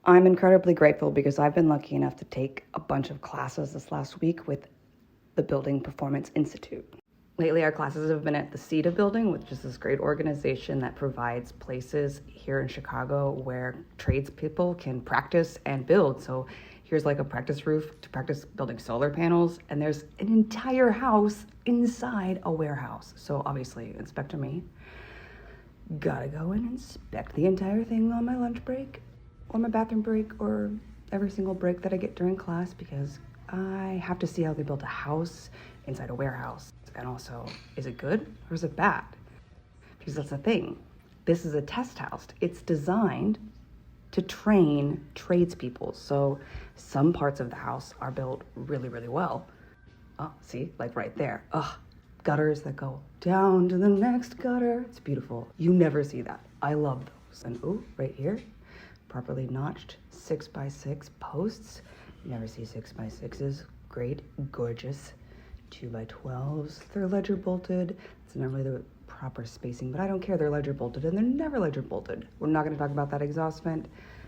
I'm incredibly grateful because I've been lucky enough to take a bunch of classes this last week with the Building Performance Institute. Lately, our classes have been at the CETA building, which is this great organization that provides places here in Chicago where tradespeople can practice and build. So here's like a practice roof to practice building solar panels, and there's an entire house inside a warehouse. So obviously, Inspector me, gotta go and inspect the entire thing on my lunch break, or my bathroom break, or every single break that I get during class, because I have to see how they built a house inside a warehouse. And also, is it good or is it bad? Because that's the thing. This is a test house. It's designed to train tradespeople. So some parts of the house are built really, really well. Oh, see, like right there. Gutters that go down to the next gutter. It's beautiful. You never see that. I love those. And right here, properly notched 6x6 posts. You never see 6x6s. Great, gorgeous. 2x12s. They're ledger bolted. It's not really the proper spacing, but I don't care. They're ledger bolted, and they're never ledger bolted. We're not going to talk about that exhaust vent.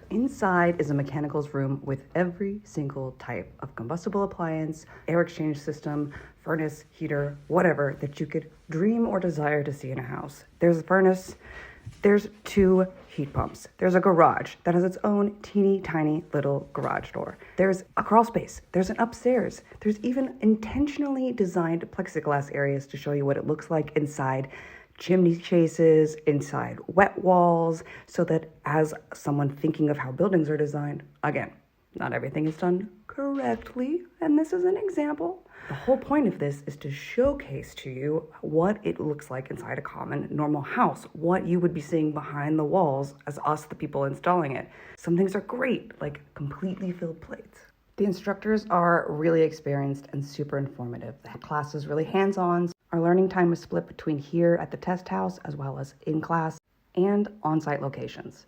Inside is a mechanicals room with every single type of combustible appliance, air exchange system, furnace, heater, whatever that you could dream or desire to see in a house. There's a furnace. There's 2 heat pumps. There's a garage that has its own teeny tiny little garage door. There's a crawl space. There's an upstairs. There's even intentionally designed plexiglass areas to show you what it looks like inside chimney chases, inside wet walls, so that as someone thinking of how buildings are designed, again, not everything is done correctly, and this is an example. The whole point of this is to showcase to you what it looks like inside a common, normal house, what you would be seeing behind the walls as us, the people installing it. Some things are great, like completely filled plates. The instructors are really experienced and super informative. The class is really hands-on. Our learning time is split between here at the test house as well as in class and on-site locations.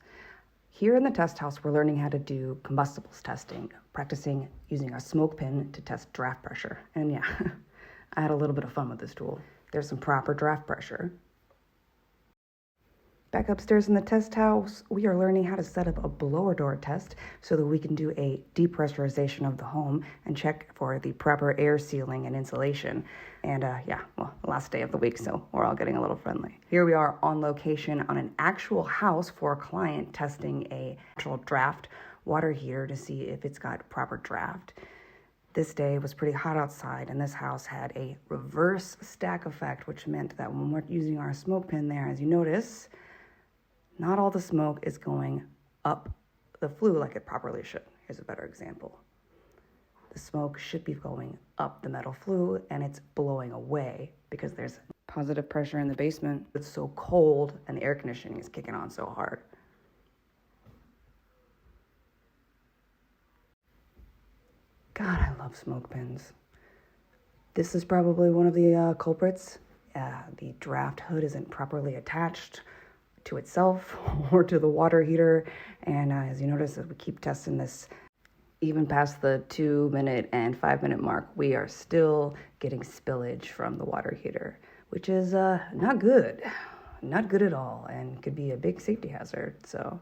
Here in the test house, we're learning how to do combustibles testing, practicing using our smoke pin to test draft pressure. And yeah, I had a little bit of fun with this tool. There's some proper draft pressure. Back upstairs in the test house, we are learning how to set up a blower door test so that we can do a depressurization of the home and check for the proper air sealing and insulation. And last day of the week, so we're all getting a little friendly. Here we are on location on an actual house for a client testing a actual draft water heater to see if it's got proper draft. This day was pretty hot outside, and this house had a reverse stack effect, which meant that when we're using our smoke pin there, as you notice, not all the smoke is going up the flue like it properly should. Here's a better example. The smoke should be going up the metal flue, and it's blowing away because there's positive pressure in the basement. It's so cold, and the air conditioning is kicking on so hard. God, I love smoke pins. This is probably one of the culprits. The draft hood isn't properly attached to itself or to the water heater. And as you notice, as we keep testing this, even past the 2-minute and 5-minute mark, we are still getting spillage from the water heater, which is not good. Not good at all, and could be a big safety hazard. So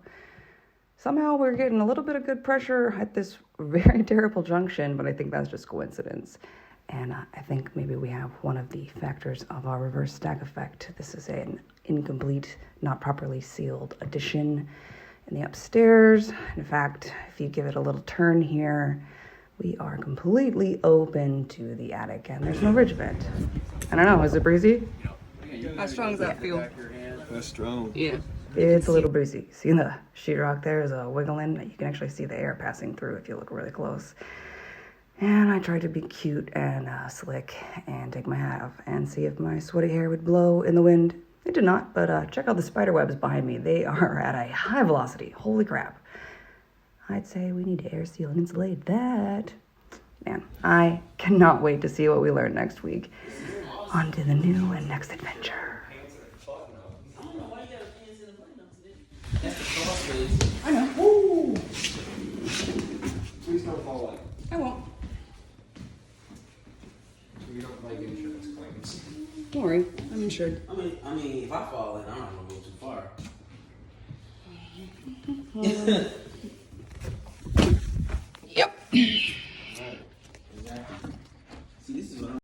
somehow we're getting a little bit of good pressure at this very terrible junction, but I think that's just coincidence. And I think maybe we have one of the factors of our reverse stack effect. This is an incomplete, not properly sealed addition in the upstairs. In fact, if you give it a little turn here, we are completely open to the attic, and there's no ridge vent. I don't know, is it breezy? How strong does that feel? That's strong. Yeah. It's a little breezy. See the sheetrock there is a wiggling? You can actually see the air passing through if you look really close. And I tried to be cute and slick and take my hat off and see if my sweaty hair would blow in the wind. It did not, but check out the spider webs behind me. They are at a high velocity. Holy crap. I'd say we need to air seal and insulate that. Man, I cannot wait to see what we learn next week. On to the new and next adventure. I know. Woo! Please don't fall in. I won't. You don't like insurance claims. Don't worry, I'm insured. I mean, if I fall in, I'm not gonna go too far. Yep. Exactly. See, this is what I'm